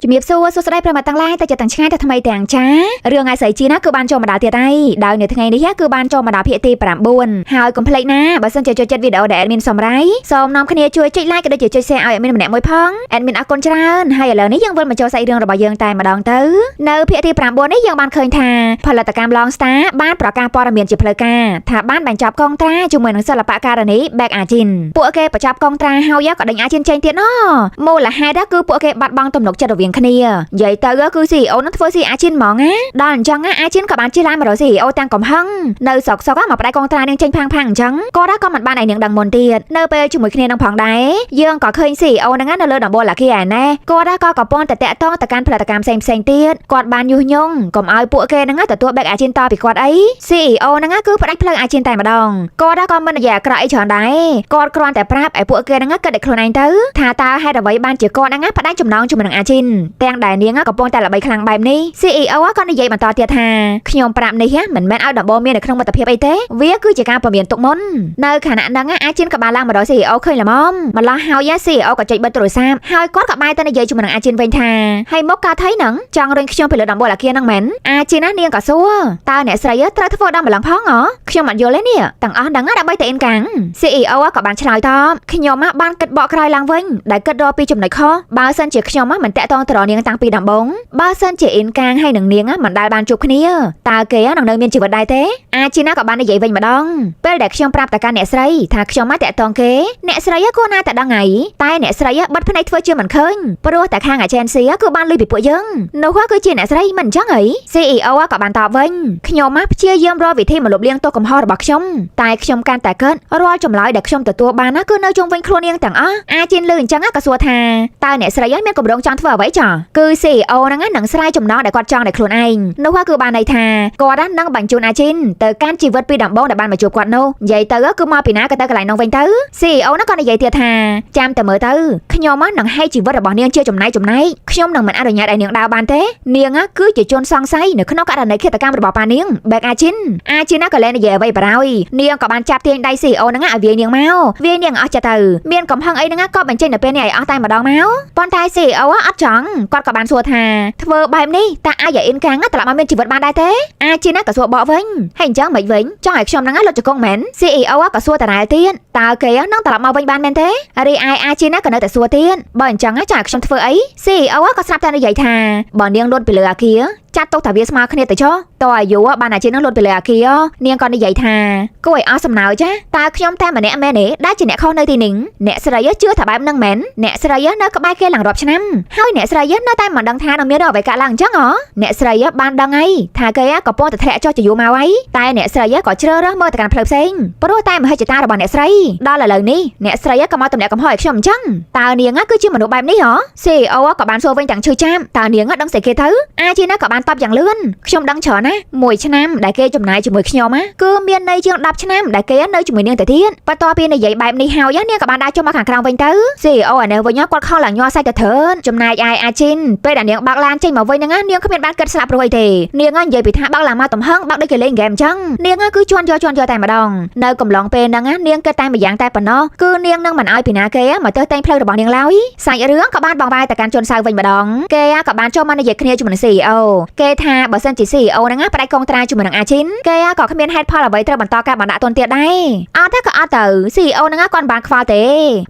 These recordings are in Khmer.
ជំរាបសួរសួស្តីប្រិមត្តទាំងឡាយតែចិត្តទាំងឆ្ងាយតែថ្មីទាំងចារឿងអាយស្រីជីណាគឺបានចូលមកដល់ទៀតហើយដោយនៅថ្ងៃនេះគឺបានចូលមកដល់ភាគទី9ហើយកុំភ្លេចណាបើសិនជាចូលចិត្តវីដេអូដែល admin សំរៃសូមនាំគ្នាជួយចុច like ក៏ដូចជាចុច share ឲ្យ admin ម្នាក់មួយផង admin អរគុណច្រើនហើយឥឡូវនេះយើងវិលមកចូលសាច់រឿងរបស់យើងតែម្ដងទៅនៅភាគទី9នេះយើងបានឃើញថាផលិតកម្ម Long Star បានប្រកាសព័ត៌មានជាផ្លូវការថាបានបញ្ចប់កងត្រាជាមួយនឹងសិល្បករនី Baek Ajin ពួកគេបញ្ចប់កងត្រាហើយក៏ដេញ Ajin ចេញទៀតណមូលហេតុគឺពួកគេបាត់បង់ទំនុកចិត្តរវាងគ្នានិយាយទៅគឺ CEO នឹងធ្វើ Ajin ហ្មងណាដល់អញ្ចឹង Ajin ក៏បានជិះឡានមករក CEO ទាំងកំហឹងនៅស្រុកមកផ្ដាច់កងត្រានាងចេញផាំងអញ្ចឹងក៏មិនបានឲ្យនាងដឹងមុនទៀតនៅពេលជាមួយគ្នានឹងផងដែរយើងក៏ឃើញ CEO ហ្នឹងនៅលើដំបូលឡាគីឯណែក៏កំពុងតែតាក់ទងទៅកាន់ផលិតកម្មផ្សេងទៀតគាត់បានញុះញង់កុំឲ្យពួកគេហ្នឹងទទួល Baek Ajin តពីគាត់អី CEO ហ្នឹងគឺផ្ដាច់ផ្លូវ Ajin តែម្ដងក៏មិននិយាយអាក្រក់អីច្រើនដែរគាត់គ្រាន់តែប្រាប់ឲ្យពួកគេហ្នឹងគិតតែខ្លួនឯងទៅថាតើហេតុអ្វីបានជាគាត់ហ្នឹងផ្ដាច់ចំណងជាមួយនឹង Ajin ទាំងដែលនាងកំពុងតែល្បីខ្លាំងបែបនេះ CEO ក៏និយាយបន្តទៀតថាខ្ញុំប្រាប់នេះមិនមែនឲ្យដំបូងមាននៅក្នុងមិត្តភាពអីទេវាគឺជាការព្រមានទុកមុននៅខណៈហ្នឹង Ajin ក៏បានឡើងមកដល់ CEO ឃើញល្មមម្ល៉េះហើយ CEO ក៏ចុចបិទទូរស័ព្ទហើយគាត់ក៏បែរទៅនិយាយជាមួយនឹង Ajin វិញថាហើយមកកាថៃហ្នឹងចង់រុញខ្ញុំពីលើដំបូលអាគារហ្នឹងមែន Ajin ណានាងក៏សួរតើអ្នកស្រីត្រូវធ្វើដំម្លឹងផងហ៎ខ្ញុំអត់យល់ទេនេះទាំងអស់ហ្នឹងដើម្បីតែអ៊ីនកាំង CEO ក៏បានឆ្លើយតបខ្ញុំបានគិតបកក្រោយឡើងវិញដែលគិតរកពីចំណុចខុសបើសិនជាខ្ញុំមិនតាក់ទងទៅរកនាងតាំងពីដំបូងបើសិនជាអ៊ីនកាំងហើយនឹងនាងមិនដែលបានជួបគ្នាតើគេនឹងនៅមានជីវិតដែរទេ Ajin ក៏បាននិយាយវិញម្ដងពេលដែលខ្ញុំប្រាប់តើកាន់អ្នកស្រីថាខ្ញុំតាក់ទងគេអ្នកស្រីគួរណាតែដឹងហើយតែអ្នកស្រីបិទភ្នែកធ្វើជាមិនឃើញព្រោះតែខាង agency គឺបានលុយពីពួកយើងនោះគឺជាអ្នកស្រីមិនអញ្ចឹងហី CEO ក៏បានតបវិញខ្ញុំព្យាយាមរកវិធីមកលុបលាងទោសកំហុសរបស់ខ្ញុំតែខ្ញុំកាន់តែកើតរាល់ចម្លើយដែលខ្ញុំទទួលបានគឺនៅជុំវិញខ្លួននាងទាំងអស់ Ajin លឺអញ្ចឹងក៏សួរថាតើអ្នកស្រីមានគម្រោងចង់ធ្វើអ្វីចាគឺ CEO ហ្នឹងនឹងស្រ័យចំណងដែលគាត់ចង់ដោយខ្លួនឯងនោះគឺបានន័យថាគាត់នឹងបញ្ជូន Ajin ទៅកាន់ជីវិតពីដំបូងដែលបានមកជួបគាត់នោះនិយាយទៅគឺមកពីណាក៏ទៅកន្លែងនោះវិញទៅ CEO ហ្នឹងក៏និយាយទៀតថាចាំតែមើលទៅខ្ញុំនឹងឲ្យជីវិតរបស់នាងជាចំណែកខ្ញុំនឹងមិនអនុញ្ញាតឲ្យនាងដើរបានទេនាងគឺជាជនសង្ស័យនៅក្នុងករណីឃាតកម្មរបស់ប៉ានាង Baek Ajin ក៏លែងនិយាយអ្វីបារយនាងក៏បានចាប់ទាញដៃ CEO ហ្នឹងឲ្យវាយនាងមកវាយនាងអស់ចិត្តទៅមានកំហឹងអីហ្នឹងក៏បញ្ចេញនៅពេលនេះឲ្យអស់តែម្ដងមកប៉ុន្តែ CEO អត់ចង់គាត់ក៏បានសួរថាធ្វើបែបនេះតើអាចឲ្យអ៊ីនកាំងត្រឡប់មកមានជីវិតបានដែរទេ Ajin ក៏សួរបកវិញហើយអញ្ចឹងមិនវិញចង់ឲ្យខ្ញុំហ្នឹងលុតជង្គង់មែន CEO ក៏សួរតារ៉ែលទៀតតើគេនឹងត្រឡប់មកវិញបានមែនទេរីឯ Ajin ក៏នៅតែសួរទៀតបើអញ្ចឹងចង់ឲ្យខ្ញុំធ្វើអី CEO ក៏ស្រាប់តែនិយាយថាបើនាងលុតពីលើអាគារចាត់ទុកថាវាស្មើគ្នាទៅចុះតើអាយុបានAjinនឹងលុតពីលើអាគារនាងក៏និយាយថាគួរឲ្យអស់សំណើចាតើខ្ញុំតែម្នាក់មែនទេដែលជាអ្នកខុសនៅទីនេះអ្នកស្រីជឿថាបែបហ្នឹងមែនអ្នកស្រីនៅក្បែរគេឡើងរាប់ឆ្នាំហើយអ្នកស្រីនៅតែមិនដឹងថានឹងមានអ្វីកើតឡើងអញ្ចឹងហ៎អ្នកស្រីបានដឹងហើយថាគេកំពុងតែធ្លាក់ចុះជាយូរមកហើយតែអ្នកស្រីក៏ជ្រើសរើសមើលទៅកាន់ផ្លូវផ្សេងព្រោះតែមហិច្ឆតារបស់អ្នកស្រីដល់ឥឡូវនេះអ្នកស្រីក៏មកទម្លាក់កំហុសឲ្យខ្ញុំអញ្ចឹងតើនាងគឺជាមនុស្សបែបនេះហ៎ CEO ក៏បានសួរវិញទាំងឈឺចាប់តើនាងដឹងស្អីគេទៅAjinក៏បានតបយ៉ាងលឿនខ្ញុំដឹងច្រើនណា1ឆ្នាំដែលគេចំណាយជាមួយខ្ញុំគឺមានន័យជាង10ឆ្នាំដែលគេនៅជាមួយនាងទៅទៀតបន្ទាប់ពីនិយាយបែបនេះហើយនាងក៏បានដើរចុះមកខាងក្រោមវិញទៅ CEO អានេះវិញគាត់ខំឡើងញ័រសាច់ទៅធឿនចំណែកឯ Ajinពេលដែលនាងបើកឡានចេញមកវិញហ្នឹងនាងគ្មានបានគិតស្លាប់រួយទេនាងនិយាយពីថាបើកឡានមកទំហឹងបើកដូចគេលេងហ្គេមអញ្ចឹងនាងគឺជន់យកតែម្ដងនៅកំឡុងពេលហ្នឹងនាងគិតតែម្យ៉ាងតែប៉ុណ្ណោះគឺនាងនឹងមិនឲ្យពីណាគេមកទៅតែងផ្លូវរបស់នាងឡើយសាច់រឿងក៏បានបងវាយទៅកាន់ជនសៅវិញម្ដងគេក៏បានចូលមកនិយាយគ្នាជាមួយនឹង CEO គេថាបើសិនជា CEO ហ្នឹងផ្ដាច់កងត្រាជាមួយនឹង Ajin គេក៏គ្មានហេតុផលអ្វីត្រូវបន្តការបណ្ដាក់ទោសទៀតដែរអត់ទេក៏អត់ទៅ CEO ហ្នឹងគាត់បានខ្វល់ទ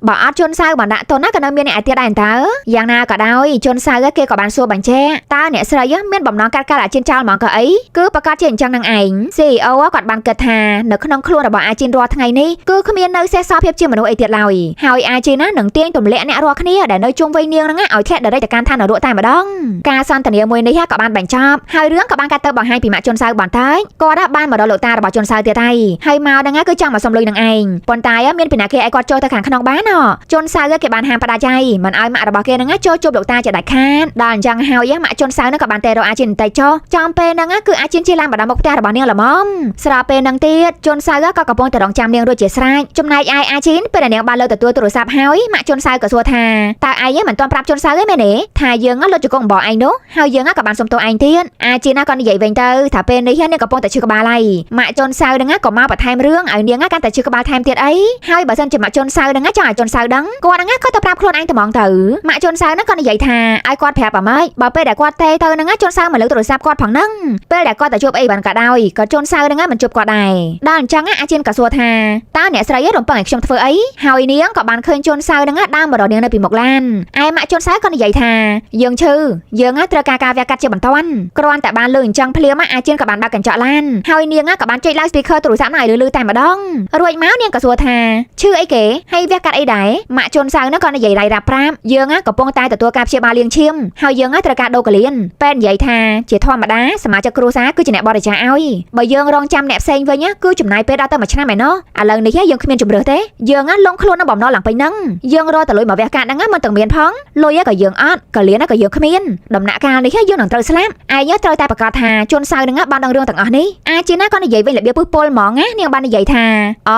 េបើអត់ជនសៅបណ្ដាក់ទោសណាក៏នៅមានអ្នកឯទៀតដែរតើយ៉ាងណាក៏ដោយជនសៅគេក៏បានសួរបញ្ជាក់តើអ្នកស្រីមានបំណងកាត់កាល់ Ajin ចោលហ្មងក៏អីគឺប្រកាសជាអញ្ចឹងនឹងឯង CEO គាត់បានគិតថានៅក្នុងខ្លួនរបស់ Ajin រាល់ថ្ងៃនេះគឺគ្មាននៅសេះសល់ភាពជាមនុស្សអីទៀតឡើយហើយ Ajin នឹងទាញទម្លាក់អ្នករាល់គ្នាដែលនៅជុំវិញនាងហ្នឹងឲ្យធាក់ដរិចទៅកាន់ឋាននរកតែម្ដងការសន្ទនាមួយនេះក៏បានបញ្ចប់ហើយរឿងក៏បានកាត់ទៅបង្ហាញពីម៉ាក់ជនសៅបន្តិចគាត់បានមកដល់លោកតារបស់ជនសៅទៀតហើយមកហ្នឹងគឺចង់មកសុំលុយនឹងឯងប៉ុន្តែមានពីណាគេឲ្យគាត់ចូលទៅខាងក្នុងបានជនសៅគេបានហាមផ្ដាច់ហើយមិនឲ្យម៉ាក់របស់គេហ្នឹងចូលជួបលោកតាជាដាច់ខាតដល់អញ្ចឹងហើយម៉ាក់ជនសៅហ្នឹងក៏បានតែរកAjinបន្តិចចុះចំពេលហ្នឹងគឺAjinជិះឡើងមកដល់មុខផ្ទះរបស់នាងល្មមស្រាប់ពេលហ្នឹងទៀតជនសៅក៏កំពុងតែរងចាំនាងរួចជាស្រេចចំណែកឯAjinពេលដែលនាងបានលើទទួលទូរស័ព្ទហើយម៉ាក់ជនសៅក៏សួរថាតើឯងមិនទាន់ប្រាប់ជនសៅទេមែនទេថាយើងលុតជង្គង់បងឯងនោះហើយយើងក៏បានសុំទោសឯង ងទៀតអាជីណាក៏និយាយវិញទៅថាពេលនេះនាងកំពុងតែឈឺក្បាលហើយម៉ាក់ជន់សៅហ្នឹងក៏មកបន្ថែមរឿងឲ្យនាងកាន់តែឈឺក្បាលថែមទៀតអីហើយបើសិនជាម៉ាក់ជន់សៅហ្នឹងចង់ឲ្យជន់សៅដឹងគាត់ហ្នឹងក៏ទៅប្រាប់ខ្លួនឯងតែហ្មងទៅម៉ាក់ជន់សៅហ្នឹងក៏និយាយថាឲ្យគាត់ប្រាប់អ្មេចបើពេលដែលគាត់ទេទៅហ្នឹងជន់សៅមកលើទូរស័ព្ទគាត់ផងហ្នឹងពេលដែលគាត់ទៅជួបអីបានក៏ដោយក៏ជន់សៅហ្នឹងមិនជួបគាត់ដែរដល់អញ្ចឹងអាជីនក៏សួរថាតើអ្នកស្រីរំពឹងឲ្យខ្ញុំធ្វើអីហើយនាងក៏បានឃើញជន់សៅហ្នឹងដើរមករកនាងនៅពីមុខឡានឯម៉ាក់ជន់សៅក៏និយាយថាយើងឈឺយើងត្រូវការការវះកាត់ជាបន្ទាន់គ្រាន់តែបានលើអញ្ចឹងភ្លាមអាជីនក៏បានបើកកញ្ចក់ឡានហើយនាងក៏បានចុច loudspeaker ទូរស័ព្ទឲ្យលឺតែម្ដងរួចមកនាងក៏សួរថាឈឺអីគេហើយវះកាត់អីដែរម៉ាក់ជន់សៅហ្នឹងក៏និយាយរ៉ៃរ៉ាប់ប្រាប់យើងកំពុងតែទទួលការព្យាបាលលាងឈាមហើយយើងត្រូវការដូរកលៀនពេទ្យនិយាយថាជាធម្មតាសមាជិកគ្រួសារគឺជាអ្នកបរិច្ចាគឲ្យបើយើងរងចាំអ្នកផ្សេងវិញគឺចំណាយពេលដល់ទៅ1ឆ្នាំឯណោះឥឡូវនេះយើងគ្មានជំរឿសទេយើងលងខ្លួននៅបំណុលឡើងពេញហ្នឹងយើងរកតែលុយមកវះកាត់ហ្នឹងមិនទាំងមានផងលុយក៏យើងអត់កលៀនក៏យើងគ្មានដំណាក់កាលនេះយើងនឹងត្រូវស្លាប់ឯងត្រូវតែប្រកាសថាជន់សៅហ្នឹងបានដឹងរឿងទាំងអស់នេះអាចណាក៏និយាយវិញរបៀបពុះពលហ្មងណានាងបាននិយាយថាអ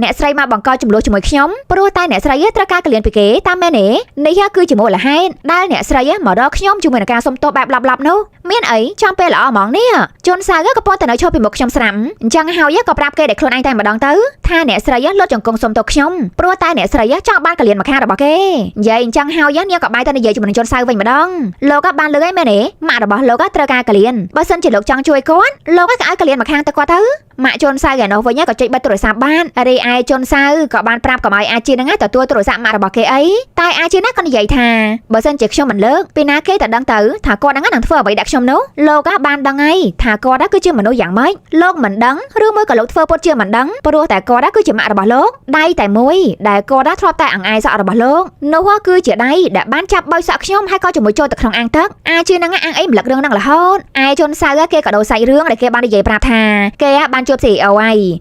ូអ្នកស្រីមកបង្កចំនួនជាមួយខ្ញុំព្រោះតែអ្នកស្រីត្រូវការកលៀនពីគេតាមមែនទេនេះគឺជាមូលហេតុដែលអ្នកស្រីមករកខ្ញុំជាមួយនឹងការសុំទោសបែបឡាប់ៗនោះមានអីចំពេលល្អហ្មងនេះជន់សៅក៏ប៉ុន្តែនៅឈប់ពីមុខខ្ញុំស្រាំអញ្ចឹងហើយក៏ប្រាប់គេដែលខ្លួនឯងតែម្ដងទៅថាអ្នកស្រីលុតចង្គង់សុំទោសខ្ញុំព្រោះតែអ្នកស្រីចង់បានកលៀនមកខាងរបស់គេនិយាយអញ្ចឹងហើយនាងក៏បាយទៅនិយាយជាមួយនឹងជន់សៅវិញម្ដងលោកក៏បានលឺឯមែនទេម៉ាក់របស់លោកត្រូវការកលៀនបើសិនជាលោកចង់ជួយគាត់លោកក៏ឲ្យកលៀនមកខាងទៅគាត់ទៅម៉ាក់ជន់សៅឯនោះវិញក៏ចុចបិទទូរស័ព្ទបានរីឯជន់សៅក៏បានប្រាប់កុំឲ្យអាជីហ្នឹងទទួលទូរស័ព្ទម៉ាក់របស់គេអីតែអាជីណាក៏និយាយថាបើសិនជាខ្ញុំមិនលើកពីណាគេតែដឹងទៅថាគាត់ហ្នឹងនឹងធ្វើអ្វីដាក់ខ្ញុំនោះលោកបានដឹងហើយថាគាត់គឺជាមនុស្សយ៉ាងម៉េចលោកមិនដឹងឬមួយក៏លោកធ្វើពុតជាមិនដឹងព្រោះតែគាត់គឺជាម៉ាក់របស់លោកដៃតែមួយដែលគាត់ធ្លាប់តែអង្អែសក់របស់លោកនោះគឺជាដៃដែលបានចាប់បោយសក់ខ្ញុំហើយក៏ជាមួយចូលទៅក្នុងអាងទឹកអាជីហ្នឹងអាងអីម្លឹករឿងហ្នឹងរហូតឯជន់សៅគេក៏ដូរសាច់រឿងដែលគេបាននិយាយប្រាប់ថាគេបានជួប CEO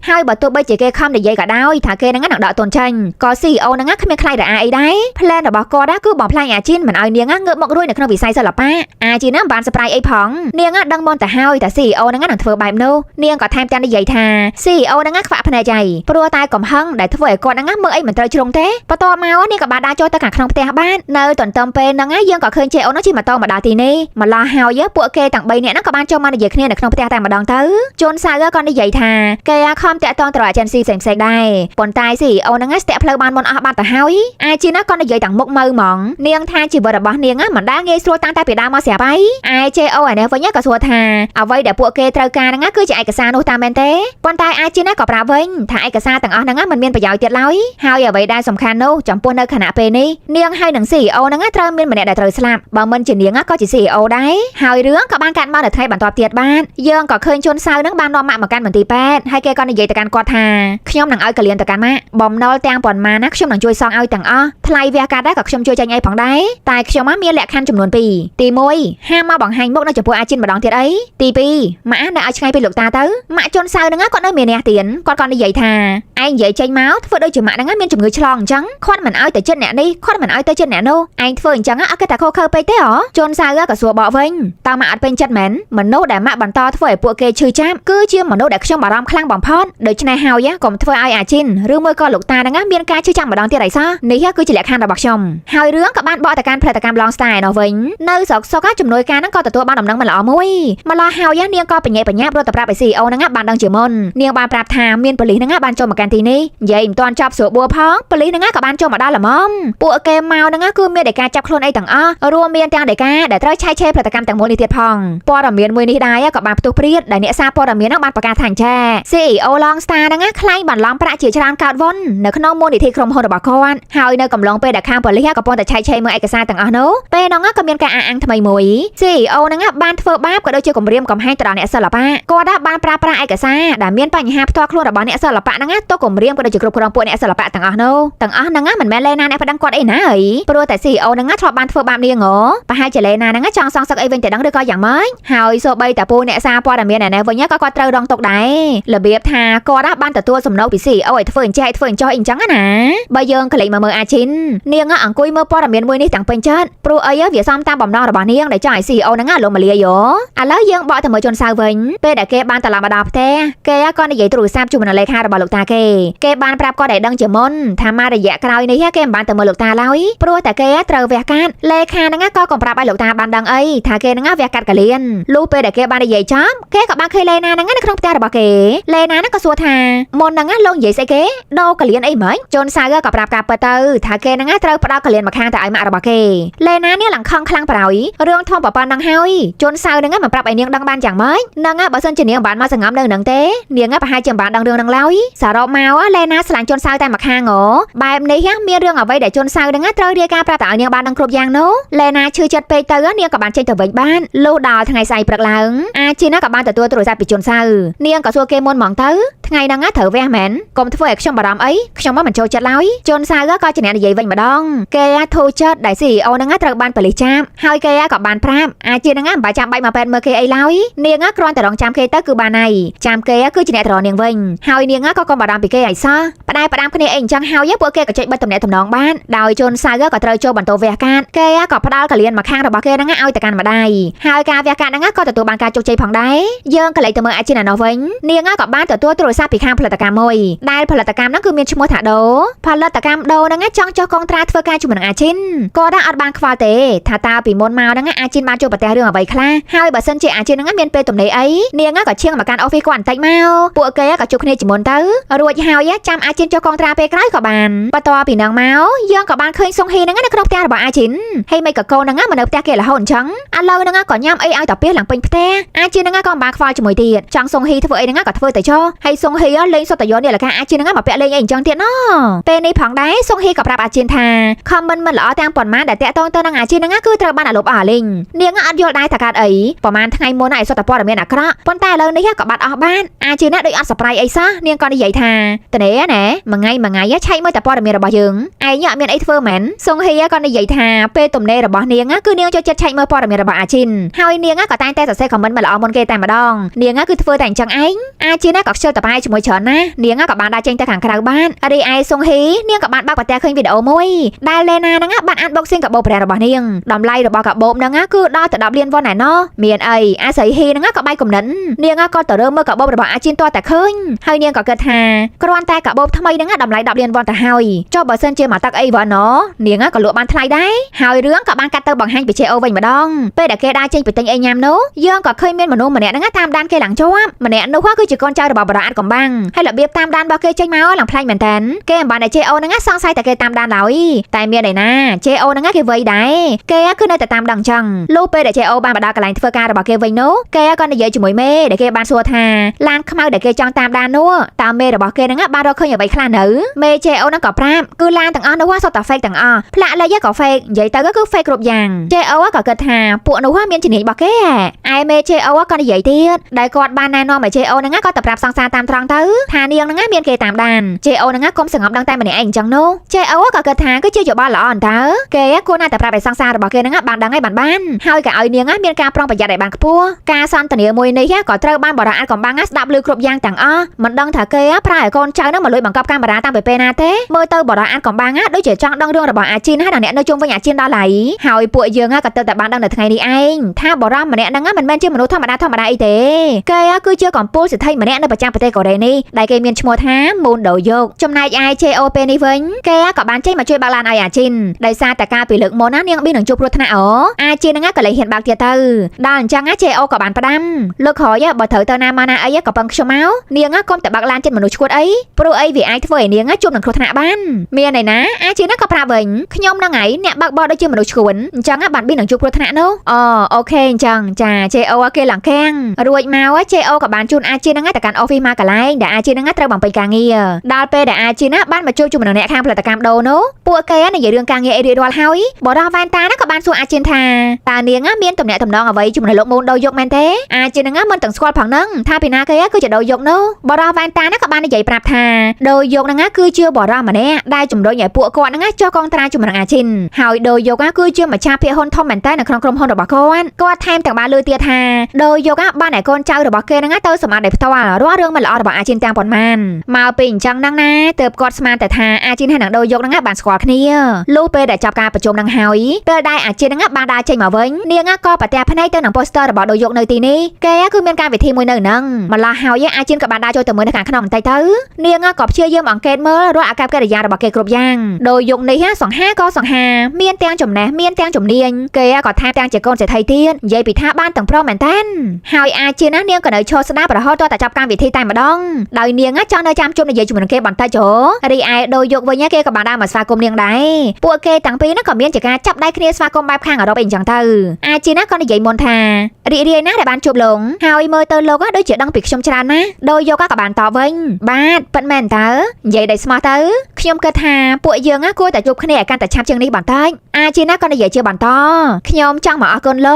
ហើយបើទោះបីជាគេខំនិយាយក៏ដោយថាគេហ្នឹងនឹងដកទុនចាញ់ក៏ CEO ហ្នឹងគ្មានខ្លាចរអាអីដែរផ្លែនរបស់គាត់គឺបំផ្លាញអាជីនមិនឲ្យនាងងើបមករួយនៅក្នុងវិស័យសិល្បៈអាជីនហ្នឹងបានសប្រៃអីផងនាងដឹងមុនទៅហើយតែ CEO ហ្នឹងនឹងធ្វើបែបនោះនាងក៏ថែមទាំងនិយាយថា CEO ហ្នឹងខ្វាក់ភ្នែកចៃព្រោះតែកំហឹងដែលធ្វើឲ្យគាត់ហ្នឹងមើលអីមិនត្រូវជ្រុងទេបន្ទាប់មកនាងក៏បានដើរចូលទៅខាងក្នុងផ្ទះបាននៅទន្ទឹមពេលហ្នឹងយើងក៏ឃើញ CEO ហ្នឹងជិះម៉ូតូមកដល់ទីនេះម្ល៉េះហើយពួកគេទាំង3នាក់ហ្នឹងក៏បានចូលមកនិយាយគ្នានៅក្នុងផ្ទះតែម្ដងទៅជន់សៅក៏និយាយថាគេខំតាក់ទងទៅអាចេនស៊ីផ្សេងៗដែរប៉ុន្តែ CEO ហ្នឹងស្ទាក់ផ្លូវបានមុនអស់បាត់ទៅហើយអាជីណាក៏និយាយទាំងមុខមើលហ្មងនាងថាជីវិតរបស់នាងមិនដែលងាយស្រួលតាំងតែពីដើមមកស្រាប់ហើយឯ JO ឯនេះវិញក៏សួរថាអ្វីដែលពួកគេត្រូវការហ្នឹងគឺជាឯកសារនោះតាមមែនទេប៉ុន្តែអាជីណាក៏ប្រាប់វិញថាឯកសារទាំងអស់ហ្នឹងមិនមានប្រយោជន៍ទៀតឡើយហើយអ្វីដែលសំខាន់នោះចំពោះនៅខណៈពេលនេះនាងហើយនឹង CEO ហ្នឹងត្រូវមានម្នាក់ដែលត្រូវស្លាប់បើមិនជានាងក៏ជា CEO ដែរហើយរឿងក៏បានកាត់មកនៅថ្ងៃបន្ទាប់ទៀតបានយើងក៏ឃើញជន់សៅហ្នឹងបាននាំម៉ាក់មកកាន់មន្ទីរពេទ្យហើយគេក៏និយាយទៅកាន់គាត់ថាខ្ញុំនឹងឲ្យកលៀនទៅកាន់ម៉ាក់បំណុលទាំងប៉ុន្មានណាខ្ញុំនឹងជួយសងឲ្យទាំងអស់ថ្លៃវះកាត់ដែរក៏ខ្ញុំជួយចាញ់ឲ្យផងដែរតែខ្ញុំមានលក្ខខណ្ឌចំនួន2ទី1ហាមមកបង្ហាញមុខនៅចំពោះអាជីនម្ដងទៀតអីទី2ម៉ាក់នៅឲ្យឆ្ងាយពីលោកតាទៅម៉ាក់ជន់សៅហ្នឹងគាត់នៅមានអ្នកទៀនគាត់ក៏និយាយថាឯងនិយាយចេញមកធ្វើដូចជាម៉ាក់ហ្នឹងមានជំងឺឆ្លងអញ្ចឹងគាត់មិនឲ្យទៅចិត្តអ្នកនេះគាត់មិនឲ្យទៅចិត្តអ្នកនោះឯងធ្វើអញ្ចឹងអត់គេតែខុសខើពេកទេហ៎ជន់សៅក៏សួរបកវិញតើម៉ាក់អត់ពេញចិត្តមែនមនុស្សដែលម៉ាក់បន្តធ្វើឲ្យពួកគេឈឺចាប់គឺជាមនុស្សដែលខ្ញុំបារម្ភខ្លាំងបំផុតដូច្នេះហើយកុំធ្វើឲ្យអាជីនឬមួយក៏លោកតាហ្នឹងមានការឈឺចាប់ម្ដងទៀតអីសោះនេះគឺជាលក្ខខណ្ឌរបស់ខ្ញុំហើយរឿងក៏បានបកទៅកាន់ផលិតកម្ម Long Style នោះវិញនៅស្រុកសុកជំនួយការហ្នឹងក៏ទទួលបានដំណឹងមិនល្អមួយម្ល៉េះហើយនាងក៏បញ្ញាបញ្ញាព្រោះតែប្រាប់ឲ្យ CEO ហ្នឹងបានដឹងជាមុននាងបានប្រាប់ថាមានប៉ូលីសហ្នឹងបានចូលមកកាន់ទីនេះនិយាយមិនទាន់ចប់ស្រួលបួផងប៉ូលីសហ្នឹងក៏បានចូលមកដល់ល្មមពួកគេមកហ្នឹងគឺមានតែការចាប់ខ្លួនអីទាំងអស់រួមមានទាំងដែលការដែលត្រូវឆែកឆេរផលិតកម្មទាំងមូលនេះទៀតផងព័ត៌មានមួយនេះដែរក៏បានផ្ទុះព្រាតដែលអ្នកសារព័ត៌មានហ្នឹងបានប្រកាសថាអញ្ចា CEO Long Star ហ្នឹងខ្លែងបន្លំប្រាក់ជាច្រើនកោតវុននៅក្នុងមូលនិធិក្រុមហ៊ុនរបស់គាត់ហើយនៅកំឡុងពេលដែលខាងប៉ូលីសកំពុងតែឆែកឆេរមើលឯកសារទាំងអស់នោះពេលហ្នឹងក៏មានការអះអាងថ្មីមួយ CEO ហ្នឹងបានធ្វើបាបក៏ដូចជាគំរាមកំហែងទៅដល់អ្នកសិល្បៈគាត់បានប្រើប្រាស់ឯកសារដែលមានបញ្ហាផ្ទាល់ខ្លួនរបស់អ្នកសិល្បៈហ្នឹងទៅគំរាមក៏ដូចជាគ្រប់គ្រងពួកអ្នកសិល្បៈទាំងអស់នោះហ្នឹងមិនមែនលេណាអ្នកប្តឹងគាត់អីណាអីព្រោះតែ CEO ហ្នឹងធ្លាប់បានធ្វើបាបនាងប្រហែលជាលេណាហ្នឹងចង់សងសឹកអីវិញតែដឹងឬក៏យ៉ាងម៉េចហើយសូម្បីតែពូអ្នកសារព័ត៌មានឯនេះវិញក៏គាត់ត្រូវរងទុកដែរ របៀបថាគាត់បានទទួលសំណូកពី CEO ឲ្យធ្វើអញ្ចេះធ្វើអញ្ចោះអីអញ្ចឹងណាបើយើងក្លែងមកមើលអាជីននាងអង្គុយមើលព័ត៌មានមួយនេះទាំងពេញចិត្តព្រោះអីវាសមតាមបំណងរបស់នាងដែលចង់ឲ្យ CEO ហ្នឹងលំមលាយោឥឡូវយើងបកទៅមើលជនសៅវិញពេលដែលគេបានត្រឡប់មកដល់ផ្ទះគេក៏និយាយទូរស័ព្ទជាមួយនឹងលេខារបស់លោកតាគេបានប្រាប់គាត់ឲ្យដឹងជាមុនថាមករយៈក្រោយនេះគេមិនបានទៅមើលលោកតាឡើយព្រោះតែគេត្រូវវះកាត់លេខាហ្នឹងក៏កំប្រាប់ឲ្យលោកតាបានដឹងអីថាគេហ្នឹងវះកាត់កលៀនលុះពេលដែលគេបាននិយាយចំគេក៏បានឃើញលេណាហ្នឹងនៅក្នុងផ្ទះរបស់គេលេណាហ្នឹងក៏សួរថាមុនហ្នឹងលោកនិយាយស្អីគេដោកលៀនអីហ្មងជនសៅក៏ប្រាប់ការពិតទៅថាគេហ្នឹងត្រូវផ្ដោតកលៀនមកខាងទៅឲ្យម៉ាក់របស់គេលេណានេះឡើងខឹងខ្លាំងប្រោយរឿងធំប្រព័ន្ធហ្នឹងហើយជនសៅហ្នឹងមិនប្រាប់ឲ្យនាងដឹងបានយ៉ាងម៉េចហ្នឹងបើសិនជានាងបានមកសង្ងំនៅនឹងទេនាងប្រហែលជាមិនបានដឹងរឿងហ្នឹងឡើយសរុបមកលេណាឆ្លាញ់ជនសៅតែមកខាងបែបនេះមានរឿងអ្វីដែលជនសៅហ្នឹងត្រូវរាយការណ៍ប្រាប់តែឲ្យនាងបានដឹងគ្រប់យ៉ាងនោះលេណាឈឺចិត្តពេកទៅនាងក៏បានចេញទៅវិញបានលុះដល់ថ្ងៃស្អែកព្រឹកឡើងអាជីណាក៏បានទទួលទូរស័ព្ទពីជនសៅនាងក៏សួរគេមុនហ្មងទៅថ្ងៃហ្នឹងត្រូវវះមែនកុំធ្វើឲ្យខ្ញុំបារម្ភអីខ្ញុំមិនចូលចិត្តឡើយជនសៅក៏ជំនះនិយាយវិញម្ដងគេធូរចិត្តដែល CEO ហ្នឹងត្រូវបានប៉ូលីសចាប់ហើយគេក៏បានប្រាប់អាជីហ្នឹងមិនបាច់ចាំបាច់មកពេទ្យមើលគេអីឡើយនាងគ្រាន់តែរងចាំគេទៅគឺបានហើយចាំគេគឺជាអ្នកត្រនាងវិញហើយនាងក៏កុំបារម្ភពីគេឲ្យសោះផ្ដាយផ្ដាំគ្នាអីអញ្ចឹងហើយពួកគេក៏ចុចបិទតំណែងតំណងបានដោយជនសៅក៏ត្រូវចូលបន្ទោវះកាត់គេក៏ផ្ដាល់កលៀនមកខាងរបស់គេហ្នឹងឲ្យទៅកាន់ម្ដាយហើយការវះកាត់ហ្នឹងក៏ទទួលបានការជោគជ័យផងដែរយើងក៏លេចទៅមើលអាជីណានោះវិញនាងក៏បានទទួលទូរស័ព្ទពីខាងផលិតកម្មមួយដែលផលិតកម្មហ្នឹងគឺមានឈ្មោះថាដូផលិតកម្មដូហ្នឹងចង់ចុះកុងត្រាធ្វើការជាមួយនឹងអាជីនក៏អត់បានខ្វល់ទេថាតើពីមុនមកហ្នឹងអាជីនបានជួបប្រទះរឿងអ្វីខ្លះហើយបើសិនជាអាជីនហ្នឹងមានពេលទំនេរអីនាងក៏ឈៀងមកកាន់ office គាត់បន្តិចមកពួកគេក៏ជួបគ្នាជាមុនទៅរួចហើយចាំអាជីនចុះកុងត្រាពេលក្រោយក៏បានបន្ទាប់ពីហ្នឹងមកយើងក៏បានឃើញសុងហ៊ីហ្នឹងនៅក្នុងផ្ទះរបស់អាជីនហើយមិនក៏កូនហ្នឹងមកនៅផ្ទះគេរហូតអញ្ចឹងឥឡូវហ្នឹងក៏ញ៉ាំអីឲ្យតាពីឡើងពេញផ្ទះអាជីនហ្នឹងក៏បានខ្វល់ជាមួយទៀតចង់សុងហ៊ីធ្វើអីហ្នឹងក៏ធ្វើទៅចុះហើយសុងហ៊ីលេងសុទ្ធតែយកនេះលកាអាជីនហ្នឹងមកពាក់លេងអីអញ្ចឹងទៀតណពេលនេះផងដែរសុងហ៊ីក៏ប្រាប់អាជីនថា comment មិនល្អទាំងប៉ុន្មានដែលតាក់ទងទៅនឹងអាជីនហ្នឹងគឺត្រូវបានអាលុបអស់លេងនាងអត់យល់ដែរថាកើតអីប្រហែលថ្ងៃមុនឯសុទ្ធតែព័ត៌មានអាក្រក់ប៉ុន្តែឥឡូវនេះក៏បាត់អស់បានអាជីនណាដូចអត់សប្រៃអីសោះនាងក៏និយាយថាតនេណែមួយថ្ងៃឆែកមើលតែព័ត៌មានរបស់យើងឯងអត់មានអីធ្វើមែនសុងហ៊ីក៏និយាយថាពេលទំនេររបស់នាងគឺនាងចូលចិត្តឆែកមើលព័ត៌មានរបស់អាជីនហើយនាងក៏តែងតែសរសេរ comment មិនល្អមុនគេតែម្ដងនាងគឺធ្វើតែអញ្ចឹងឯងអាជីនក៏ខ្ជិលតបាយជាមួយច្រើនណានាងក៏បានដាក់ចេញទៅខាងក្រៅបានរីឯសុងហ៊ីនាងក៏បានបើកប្រទះឃើញវីដេអូមួយដែលលេណាហ្នឹងបានអាន boxing កាបូបព្រះរបស់នាងតម្លៃរបស់កាបូបហ្នឹងគឺដល់ទៅ10លានវ៉ុនឯណោះមានអីអាស័យហ៊ីហ្នឹងក៏បាយកំណិននាងក៏ទៅរើមើលកាបូបរបស់អាជីនតតែឃើញហើយនាងក៏គិតថាគ្រាន់តែកាបូបថ្មីហ្នឹងតម្លៃ10លានវ៉ុនទៅហើយចុះបើសិនជាមកទឹកអីវ៉ុនណោនាងក៏លក់បានថ្លៃដែរហើយរឿងក៏បានកាត់ទៅបង្ហាញពី JO វិញម្ដងពេលដែលគេដើរចេញពីទិញអីញ៉ាំនោះយើងក៏ឃើញមានមនុស្សម្នាក់ហ្នឹងតាមដានគេឡើងជាប់ម្នាក់នោះគឺជាកូនចៅរបស់បារ៉ាអាត់កំបាំងហើយរបៀបតាមដានរបស់គេចេញមកឡើងប្លែកមែនតើគេមិនបានតែ JO ហ្នឹងសង្ស័យតែគេតាមដានឡើយតែមានឯណា JO ហ្នឹងគេវ័យដែរគេគឺនៅតែតាមដឹងចឹងលុះពេលដែល JO បានមកដល់កន្លែងធ្វើការរបស់គេវិញនោះគេក៏និយាយជាមួយមេដែលគេបានសួរថាឡានខ្មៅដែលគេចង់តាមដាននោះតើមេរបស់គេហ្នឹងបានរកឃើញអ្វីខ្លះនៅមេ JO ហ្នឹងក៏ប្រាប់គឺឡានទាំងអស់នោះសុទ្ធតែ fake ទាំងអស់ផ្លាកលេខក៏ fake និយាយទៅគឺ fake គ្រប់យ៉ាង JO ក៏គិតថាពួកនោះមានជំនាញរបស់គេឯមេ JO ក៏និយាយទៀតដែលគាត់បានណែនាំឲ្យ JO ហ្នឹងក៏ទៅប្រាប់សង្សារតាមត្រង់ទៅថានាងហ្នឹងមានគេតាមដាន JO ហ្នឹងកុំសង្ងំដឹងតែម្នាក់ឯងអញ្ចឹងនោះ JO ក៏គិតថាគឺជាយោបល់ល្អអន្តើគេគួរណាស់តែប្រាប់ឲ្យសង្សាររបស់គេហ្នឹងបានដឹងឲ្យបានហើយក៏ឲ្យនាងមានការប្រុងប្រយ័ត្នឲ្យបានខ្ពស់ការសន្ទនាមួយនេះក៏ត្រូវបានបរិយាកំបាំងស្ដាប់ឮគ្រប់យ៉ាងទាំងអស់មិនដឹងថាគេប្រើឲ្យកូនចៅហ្នឹងមកលួចបង្កប់កាមេរ៉ាតាំងពីពេលណាទេមើលទៅបរិយាកំបាំងដូចជាចង់ដឹងរឿងរបស់អាជីនហើយអ្នកនៅជុំវិញអាជីនដល់ឡៃហើយពួកយើងក៏ទៅតែបានដឹងនៅថ្ងៃនេះឯងថាបរិយាម្នាក់ហ្នឹងមិនមែនជាមនុស្សធម្មតាអីទេគេគឺជាកំពូលសិទ្ធិម្នាក់នៅប្រចាំប្រទេសកូរ៉េនេះដែលគេមានឈ្មោះថា Moon Do Yok ចំណែកឯ JO ពេលនេះវិញគេក៏បានចេញមកជួយបើកឡានឲ្យអាជីនដោយសារតែការពីលើកមុននាងប៊ីនឹងជួបគ្រោះថ្នាក់អាជីនហ្នឹងក៏លែងហ៊ានបើកទៀតទៅដល់អញ្ចឹង JO ក៏បានផ្ដាំលោកក្រោយបើត្រូវទៅណាមកណាអីក៏ពឹងខ្ញុំមកនាងកុំតែបើកឡានចិត្តមនុស្សឈួតអីព្រោះអីវាអាចធ្វើឲ្យនាងជួបនឹងគ្រោះថ្នាក់បានមានឯណាអាជីនក៏ប្រាប់វិញខ្ញុំហ្នឹងឯងអ្នកបើកបរដូចជាមនុស្សឈួនអញ្ចឹងបានប៊ីនឹងជួបគ្រោះថ្នាក់នោះអូខេអញ្ចឹងចា JO គេឡើងខាំងរួចមក JO ក៏បានជូនអាជីនហ្នឹងទៅកាន់ office មកកន្លែងដែលអាជីនហ្នឹងត្រូវបំពេញការងារដល់ពេលដែលអាជីនបានមកជួបជាមួយនឹងអ្នកខាងផលិតកម្មដូនោះពួកគេនិយាយរឿងការងារអីរៀបរាល់ហើយបរិះវ៉ែនតាក៏បានសួរអាជីនថាតើនាងមានទំនាក់ទំនងអ្វីជាមួយលោកមូនដូយកមែនទេអាជីនហ្នឹងមិនទាំងស្គាល់ផងហ្នឹងថាពីណាគេគឺជាដូយកនោះបរិះវ៉ែនតាក៏បាននិយាយប្រាប់ថាដូយកហ្នឹងគឺជាបរិះម្នាក់ដែលជំរុញឲ្យពួកគាត់ហ្នឹងចុះកងត្រាជាមួយនឹងអាជីនហើយដូយកគឺជាម្ចាស់ភាគហ៊ុនធំមែនតើនៅក្នុងក្រុមហ៊ុនរបស់គាត់ថែមទាំងបានលើទៀតថាដូយកបានឲ្យកូនចៅរបស់គេហ្នឹងទៅសម្អាត มาได้ផ្ទាល់រាល់រឿងមិនល្អរបស់អាជីនទាំងប៉ុន្មានមកពីអញ្ចឹងហ្នឹងណាទើបគាត់ស្មានតែថាអាជីនហើយនឹងដូយកហ្នឹងបានស្គាល់គ្នាលុះពេលដែលចាប់ការប្រជុំហ្នឹងហើយពេលដែលអាជីនហ្នឹងបានដើរចេញមកវិញនាងក៏ប្រទះភ្នែកទៅនឹង poster របស់ដូយកនៅទីនេះគេគឺមានការវិធីមួយនៅហ្នឹងម្ល៉េះហើយអាជីនក៏បានដើរចូលទៅមើលនៅខាងក្នុងបន្តិចទៅនាងក៏ព្យាយាមអង្កេតមើលរាល់អាកប្បកិរិយារបស់គេគ្រប់យ៉ាងដូយកនេះសង្ហាក៏សង្ហាមានទាំងចំណេះមានទាំងជំនាញគេក៏ថាទាំងជាកូនសេដ្ឋីទៀតនិយាយពីថាបានទាំងប្រុសមែនតើហើយអាជីននាងក៏នៅឈរស្ដាប់រហូតដល់តែចាប់កម្មវិធីតែម្ដងដោយនាងចង់នៅចាំជុំនិយាយជាមួយនឹងគេបន្តិចចុះរីឯដូយកវិញគេក៏បានដើរមកស្វាគមន៍នាងដែរពួកគេទាំងពីរក៏មានជាការចាប់ដៃគ្នាស្វាគមន៍បែបខាងអឺរ៉ុបអីចឹងទៅអាជីនក៏និយាយមុនថារីករាយណាស់ដែលបានជួបលោកហើយមើលទៅលោកដូចជាដឹងពីខ្ញុំច្រើនណាស់ដូយកក៏បានតបវិញបាទប៉ិនមែនតើនិយាយដោយស្មោះទៅខ្ញុំគិតថាពួកយើងគួរតែជួបគ្នាឲ្យកាន់តែឆាប់ជាងនេះបន្តិចអាជីនក៏និយាយជាបន្តខ្ញុំចង់មកអរគុណល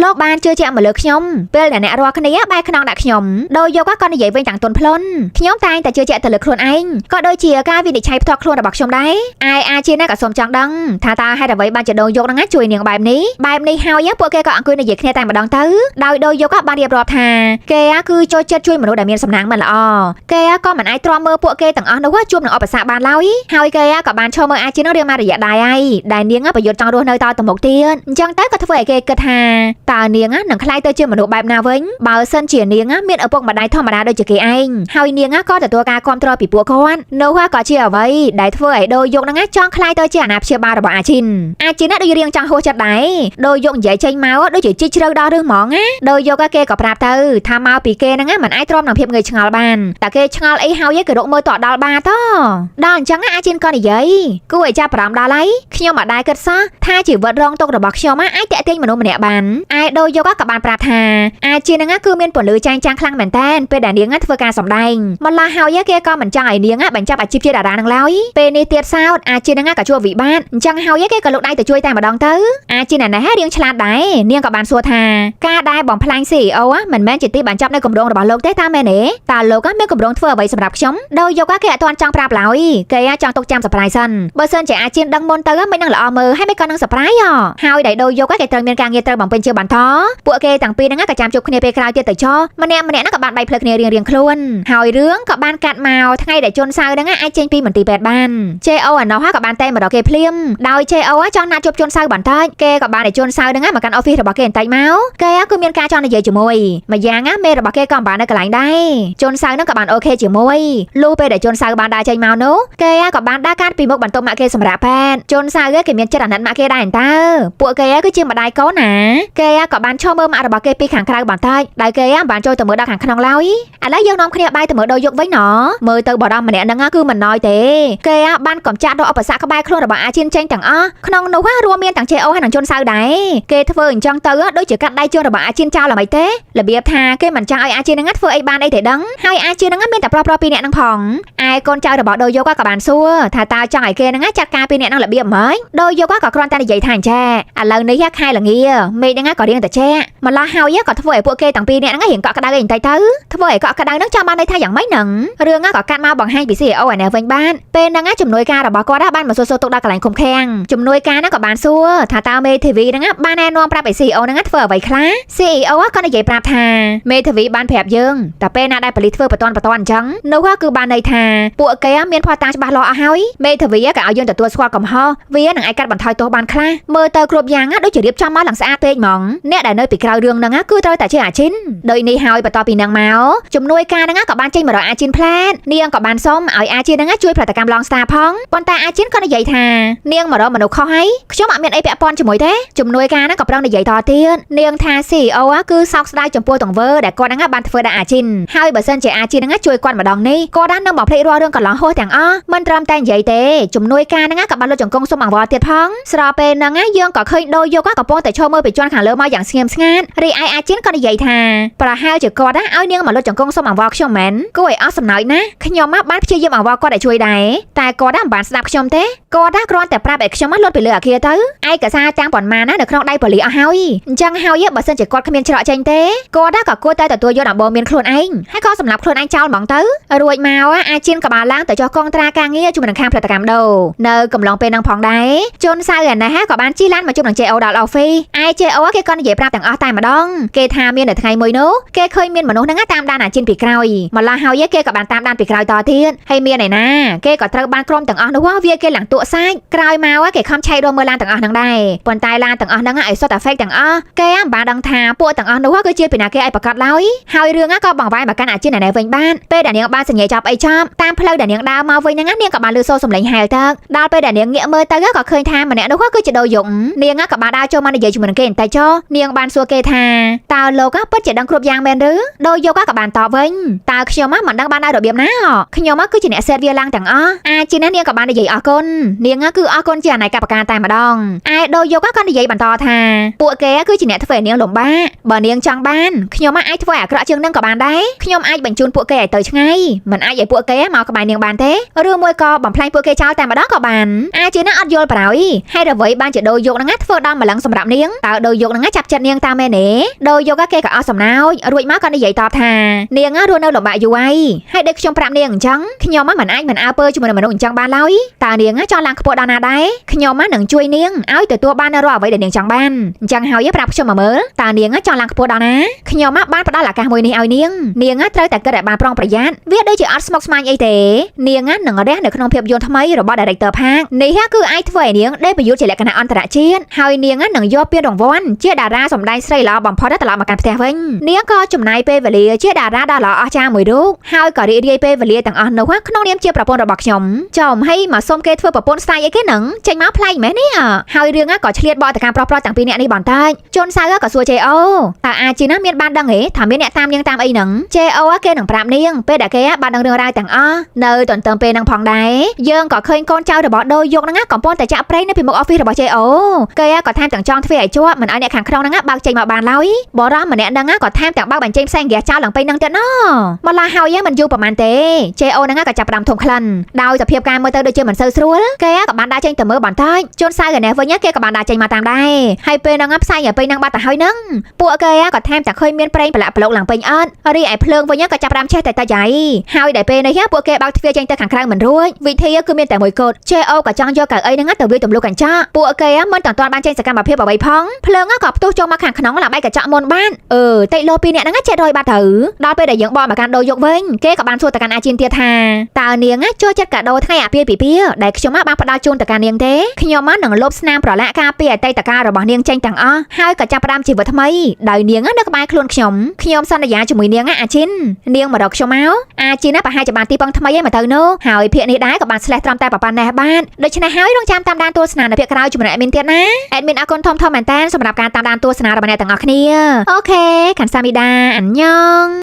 ោកបានជឿជាក់មកលើខ្ញុំពេលដែលអ្នករាល់គ្នាបែរខ្នងដាក់ខ្ញុំដូយកក៏និយាយវិញទាំងទន់ភ្លន់ខ្ញុំតែងតែជឿជាក់ទៅលើខ្លួនឯងក៏ដូចជាការវិនិច្ឆ័យផ្ទាល់ខ្លួនរបស់ខ្ញុំដែរអាជីនក៏សូមចង់ដឹងថាតើហេតុអ្វីបានជាដូយកហ្នឹងជួយនាងបែបនេះហើយពួកគេក៏អង្គុយនិយាយគ្នាតែម្ដងទៅដោយដូយកក៏បានរៀបរាប់ថាគេគឺចូលចិត្តជួយមនុស្សដែលមានសំណាងមិនល្អគេក៏មិនអាចទ្រាំមើលពួកគេទាំងអស់នោះជួបនឹងឧបសគ្គបានឡើយហើយគេក៏បានឈរមើលអាជីនរៀងមករយៈដែរហើយដែលនាងប្រយុទ្ធចង់រស់នៅតទៅមុខទៀតអញ្ចឹងទៅក៏ធ្វើឲ្យគេគិតថាតើនាងនឹងខ្លាយទៅជាមនុស្សបែបណាវិញបើសិនជានាងមានឪពុកម្ដាយធម្មតាដូចជាគេឯងហើយនាងក៏ទទួលការគាំទ្រពីពួកគាត់នោះក៏ជាអ្វីដែលធ្វើឲ្យដូយកហ្នឹងចង់ខ្លាយទៅជាអាណាព្យាបាលរបស់អាជីនដូចរៀងចង់ហួសចិត្តដែរដូយកនិយាយចេញមកដូចជាជីកជ្រៅដល់រឿងហ្មងណាដូយកគេក៏ប្រាប់ទៅថាមកពីគេហ្នឹងមិនអាចទ្រាំនឹងភាពងើយឆ្ងល់បានតែគេឆ្ងល់អីហើយគេរកមើលតដល់បាតដល់អញ្ចឹងអាជីនក៏និយាយគួរឲ្យចាប់អារម្មណ៍ដល់ហើយខ្ញុំមិនដែលគិតសោះថាជីវិតរងទុក្ខរបស់ខ្ញុំអាចតាក់ទាញមនុស្សម្នាក់បានដូយកក៏បានប្រាប់ថាអាជីនហ្នឹងគឺមានពលឺចែងចាំងខ្លាំងមែនតើពេលដែលនាងធ្វើការសម្ដែងម្ល៉េះហើយគេក៏មិនចង់ឲ្យនាងបញ្ចប់អាជីពជាតារានឹងឡើយពេលនេះទៀតសោតអាជីនហ្នឹងក៏ជួបវិបត្តិអញ្ចឹងហើយគេក៏លុកដៃទៅជួយតែម្ដងទៅអាជីនណែរៀងឆ្លាតដែរនាងក៏បានសួរថាការដែលបំផ្លាញ CEO មិនមែនជាទីបញ្ចប់នៅគម្រោងរបស់លោកទេតើមែនទេតើលោកមានគម្រោងធ្វើអ្វីសម្រាប់ខ្ញុំដូយកគេអត់ទាន់ចង់ប្រាប់ឡើយគេចង់ទុកចាំ surprise សិនបើសិនជាអាជីនដឹងមុនទៅមិននឹងល្អមើលហើយមិនក៏នឹង surprise ហើយដែលដូយកគេត្រូវមានការងារត្រូវបំពេញជាបន្តពួកគេទាំងពីរហ្នឹងក៏ចាំជួបគ្នាពេលក្រោយទៀតទៅចោម្នាក់ហ្នឹងក៏បានបែកផ្លូវគ្នារៀងៗខ្លួនហើយរឿងក៏បានកាត់មកថ្ងៃដែលជន់សៅហ្នឹងអាចចេញពីមន្ទីរពេទ្យបាន JO អានោះក៏បានតែមកដល់គេភ្លាមដោយ JO ចង់ណាត់ជួបជន់សៅបន្តិចគេក៏បានឲ្យជន់សៅហ្នឹងមកកាន់ office របស់គេបន្តិចមកគេគឺមានការចង់និយាយជាមួយម្យ៉ាងមេរបស់គេក៏បាននៅកន្លែងដែរជន់សៅហ្នឹងក៏បានអូខេជាមួយលុះពេលដែលជន់សៅបានដើរចេញមកនោះគេក៏បានដើរកាត់ពីមុខបន្ទប់ម៉ាក់គេសម្រាប់ពេទ្យជន់សៅគេមានចិត្តអាណិតម៉ាក់គេដែរតើពួកគេគឺជាម្ដាយកូនណាគេក៏បានឈរមើលម៉ាក់របស់គេពីខាងក្រៅបន្តិចដែលគេបានចូលទៅមើលដល់ខាងក្នុងឡើយឥឡូវយើងនាំគ្នាបាយទៅមើលដូយកវិញណមើលទៅបរមម្នាក់ហ្នឹងគឺមិនណយទេគេបានកំចាត់ដល់ឧបសគ្គក្បែរខ្លួនរបស់អាជីនចេញទាំងអស់ក្នុងនោះរួមមានទាំង JO ហើយនិងជន់សៅដែរគេធ្វើអញ្ចឹងទៅដូចជាកាត់ដៃជើងរបស់អាជីនចោលល្មិចទេរបៀបថាគេមិនចង់ឲ្យអាជីនហ្នឹងធ្វើអីបានអីទេដឹងហើយអាជីនហ្នឹងមានតែប្រុសៗពីរនាក់ហ្នឹងផងឯកូនចៅរបស់ដូយកក៏បានសួរថាតើចង់ឲ្យគេហ្នឹងចាត់ការពីរនាក់ហ្នឹងរបៀបម៉េចដូយកក៏គ្រាន់តែនិយាយថាអញ្ចឹងឥឡូវនេះខែល្ងាមេឃហ្នឹងក៏រៀងតែចែកម្ល៉េះហើយក៏ធ្វើឲ្យពួកគេទាំងពីរនាក់ហ្នឹងរៀងកក់ក្ដៅអីបន្តិចទៅធ្វើឲ្យកក់ក្ដៅហ្នឹងចាំបានន័យថាយ៉ាងម៉េចហ្នឹងរឿងហ្នឹងក៏កាត់មកបង្ហាញពី CEO ឯនេះវិញបានពេលហ្នឹងជំនួយការរបស់គាត់បានមកសួរទុកដល់កន្លែងឃុំឃាំងជំនួយការហ្នឹងក៏បានសួរថាតើមេធាវីហ្នឹងបានណែនាំប្រាប់ឲ្យ CEO ហ្នឹងធ្វើអ្វីខ្លះ CEO ក៏និយាយប្រាប់ថាមេធាវីបានប្រាប់យើងតែពេលណាដែលប៉ូលីសធ្វើបន្ទាន់អញ្ចឹងនោះគឺបានន័យថាពួកគេមានភស្តុតាងច្បាស់លាស់អស់ហើយមេធាវីក៏ឲ្យយើងទទួលស្គាល់កំហុសវានឹងអាចកាត់បន្ថយទោសបានខ្លះមើលទៅគ្រប់យ៉ាងដូចជារៀបចំមកឡើងស្អាតពេកហ្មងអ្នកដែលនៅពីក្រោយរឿងហ្នឹងគឺត្រូវតែជាអាជីនដោយនេះហើយបន្ទាប់ពីហ្នឹងមកជំនួយការហ្នឹងក៏បានចេញមករកអាជីនផ្លែតនាងក៏បានសុំឲ្យអាជីនហ្នឹងជួយប្រតិកម្ម Long Star ផងប៉ុន្តែអាជីនក៏និយាយថានាងមករកមនុស្សខុសហើយខ្ញុំអត់មានអីពាក់ព័ន្ធជាមួយទេជំនួយការហ្នឹងក៏ប្រឹងនិយាយតទៀតនាងថា CEO គឺសោកស្ដាយចំពោះទង្វើដែលគាត់ហ្នឹងបានធ្វើដល់អាជីនហើយបើសិនជាអាជីនហ្នឹងជួយគាត់ម្ដងនេះគាត់នឹងបំភ្លេចរាល់រឿងកន្លងហួសទាំងអស់មិនត្រឹមតែនិយាយទេជំនួយការហ្នឹងក៏បានលុតចង្គង់សុំអង្វរទៀតផងស្របពេលហ្នឹងយើងក៏ឃើញដូយកកំពុងតែឈរមើលពីជាន់ខាងលើមកយ៉ាងស្ងៀមស្ងាត់រីឯអាជីនក៏និយាយថាប្រហែលជាគាត់ឲ្យនាងមកលុតចង្គង់សុំអង្វរខ្ញុំមែនគួរឲ្យអស់សំណើចណាខ្ញុំបានព្យាយាមអង្វរគាត់ឲ្យជួយដែរតែគាត់មិនបានស្ដាប់ខ្ញុំទេគាត់គ្រាន់តែប្រាប់ឲ្យខ្ញុំលុតពីលើអាគារទៅឯកសារទាំងប៉ុន្មាននៅក្នុងដៃប៉ូលីសអស់ហើយអញ្ចឹងហើយបើសិនជាគាត់គ្មានច្រកចេញទេគាត់ក៏គួរតែទទួលយកដំបូន្មានខ្លួនឯងហើយក៏សម្រាប់ខ្លួនឯងចោលហ្មងទៅរួចមកអាជីនក៏បានឡើងទៅចុះកងត្រាការងារជាមួយនឹងខាងផលិតកម្មដូរនៅកំឡុងពេលហ្នឹងផងដែរជន់សៅឯណេះក៏បានជិះឡានមកជួបនឹង JO ដល់ office ឯ JO គេក៏និយាយប្រាប់ទាំងអស់តែម្ដងគេថាមាននៅថ្ងៃមួយនោះគេឃើញមានមនុស្ស នឹងតាមដានអាជីនពីក្រោយម្ល៉េះហើយគេក៏បានតាមដានពីក្រោយតទៀតហើយមានឯណាគេក៏ត្រូវបានក្រុមទាំងអស់នោះវាគេឡើងតក់សាច់ក្រោយមកគេខំឆែករមើលឡានទាំងអស់ហ្នឹងដែរប៉ុន្តែឡានទាំងអស់ហ្នឹងឲ្យសុទ្ធតែ fake ទាំងអស់គេមិនបានដឹងថាពួកទាំងអស់នោះគឺជាពីណាគេឲ្យប្រកាសឡើយហើយរឿងក៏បងវាយមកកាន់អាជីនណែវិញបានពេលដែលនាងបានសញ្ញាចាប់អីចាប់តាមផ្លូវដែលនាងដើរមកវិញហ្នឹងនាងក៏បានលឺសូរសំឡេងហែលទឹកដល់ពេលដែលនាងងាកមើលទៅក៏ឃើញថាម្នាក់នោះគឺជាដូយយងនាងក៏បានដើរចូលមកនិយាយជាមួយនឹងគេបន្តិចចុះនាងបានសួរគេថាតើលោកពិតជាដឹងគ្រប់យ៉ាងមែនឬដូយយងក៏បានតបវិញតើខ្ញុំមិនដឹងបានដល់របៀបណាខ្ញុំគឺជាអ្នកសេតវាឡើងទាំងអស់អាជីននាងក៏បាននិយាយអរគុណនាងគឺអរគុណជាអនេកប្រការតែម្ដងឯដូយយងក៏និយាយបន្តថាពួកគេគឺជាអ្នកធ្វើឲ្យនាងលំបាកបើនាងចង់បានខ្ញុំអាចធ្វើអាក្រក់ជាងនឹងក៏បានដែរខ្ញុំអាចបញ្ជូនពួកគេឲ្យទៅឆ្ងាយមិនអាចឲ្យពួកគេមកក្បែរនាងបានទេឬមួយក៏បំផ្លាញពួកគេចោលតែម្ដងក៏បានអាជីនអត់យល់ប្រយោហើយអ្វីបានជាដូយយងហ្នឹងធ្វើដល់ម្លឹងសម្រាប់នាងតើដូយយងហ្នឹងចាប់ចិត្តនាងតាមមែនទេដូយយងគេក៏អស់សំណោចរួចមកក៏និយាយតបថានាងរស់នៅលំបាកយូរហើយដូចខ្ញុំប្រាប់នាងអញ្ចឹងខ្ញុំមិនអាចមិនអើពើជាមួយនឹងមនុស្សអញ្ចឹងបានឡើយតើនាងចង់ឡើងខ្ពស់ដល់ណាដែរខ្ញុំនឹងជួយនាងឲ្យទទួលបានរាល់អ្វីដែលនាងចង់បានអញ្ចឹងហើយប្រាប់ខ្ញុំមកមើលតើនាងចង់ឡើងខ្ពស់ដល់ណាខ្ញុំបានផ្ដល់ឱកាសមួយនេះឲ្យនាងត្រូវតែគិតឲ្យបានប្រុងប្រយ័ត្នវាដូចជាអត់ស្មុគស្មាញអីទេនាងនឹងរះនៅក្នុងភាពយន្តថ្មីរបស់ director ផាកនេះគឺអាចធ្វើឲ្យនាងដេប៊យូតជាលក្ខណៈអន្តរជាតិហើយនាងនឹងយកពានរង្វាន់ជាតារាសម្ដែងស្រីល្អបំផុតត្រឡប់មកកាន់ផ្ទះវិញនាងក៏ចំណាយពេលវេលាជាតារាដ៏ល្អអស្ចារ្យមួយរូបហើយក៏រីករាយពេលវេលាទាំងអស់នោះក្នុងនាមជាប្រពន្ធរបស់ខ្ញុំចំហើយមកសុំគេធ្វើប្រពន្ធស្ដាយអីគេនឹងចេញមកប្លែកមែននេះហើយរឿងក៏ឆ្លៀតបកតកម្មប្រុសៗទាំងពីរនាក់នេះបន្តិចជូនសៅក៏សួរ JO តើអាចណាមានបានដឹងហេថាមានអ្នកតាមនាងតាមអីហ្នឹង JO គេនឹងប្រាប់នាងពេលដែលគេបានដឹងរឿងរ៉ាវទាំងអស់នៅទន្ទឹមពេលហ្នឹងផងដែរយើងក៏ឃើញកូនចៅរបស់ដូយយកហ្នឹងកំពុងតែចាក់ប្រេងនៅពីមុខ office របស់ JO គេក៏ថែមទាំងចង់ធ្វើឲ្យជាប់មិនឲ្យអ្នកខាងក្នុងហ្នឹងបើកចេញមកបានឡើយបរោះម្នាក់ហ្នឹងក៏ថែមទាំងបើកបញ្ចេញផ្សែងហ្គាសចោលឡើងពេញហ្នឹងទៀតណម្ល៉េះហើយមិនយូរប្រហែលទេ JO ហ្នឹងក៏ចាប់ផ្ដើមធំក្លិនដោយសភាពការមើលទៅដូចជាមិនសូវស្រួលគេក៏បានដើរចេញទៅមើលបន្តិចជូនសៅឯនេះវិញគេក៏បានដើរចេញមកតាមដែរហើយពេលហ្នឹងផ្សែងឲ្យពេញហ្នឹងបាត់ទៅហើយហ្នឹងពួកគេក៏ថែមទាំងឃើញមានប្រេងប្រឡាក់ប្រឡូកឡើងពេញអត់រីឯភ្លើងវិញក៏ចាប់ផ្ដើមឆេះតែតិចហើយដែលពេលនេះពួកគេបើកទ្វារចេញទៅខាងក្រៅមិនរួចវិធីគឺមានតែមួយគត់ JO ក៏ចង់យកកៅអីហ្នឹងទៅវាយទម្លុះកញ្ចក់ពួកគេមិនទាន់បានចេញសកម្មភាពអ្វីផងភ្លើងក៏ផ្ទុះចូលមកខាងក្នុងឡើងបែកកញ្ចក់មុនបានតិចលោពីអ្នកហ្នឹងចេះរយបាត់ទៅដល់ពេលដែលយើងបកមកកាន់ដូយយកវិញគេក៏បានសួរទៅកាន់អាជីនទៀតថាតើនាងចូលចិត្តកាដូថ្ងៃអាពាហ៍ពិពាហ៍ដែលខ្ញុំបានផ្ដល់ជូនទៅកាន់នាងទេខ្ញុំនឹងលុបស្នាមប្រឡាក់ការពារអតីតកាលរបស់នាងចេញទាំងអស់ហើយក៏ចាប់ផ្ដើមជីវិតថ្មីដោយនាងនៅក្បែរខ្លួនខ្ញុំសន្យាជាមួយនាងអាជីននាងមករកខ្ញុំមកអាជីនប្រហែលជាបានទីពឹងថ្មីឯងមកទៅនោះហើយភាគនេះដែរក៏បានស្លេះត្រឹមតែប៉ប៉ាណេះបានដូច្នេះហើយរងចាំតាមដានទស្សនានៅភាគក្រោយជាមួយអេដមីនទៀតណាអេដមីនអរគុណធំៗមែនតើសម្រាប់ការតាមដានទស្សនារបស់អ្នកទាំងអស់គ្នាអូខេខាន់សាមីដាអញ្ញង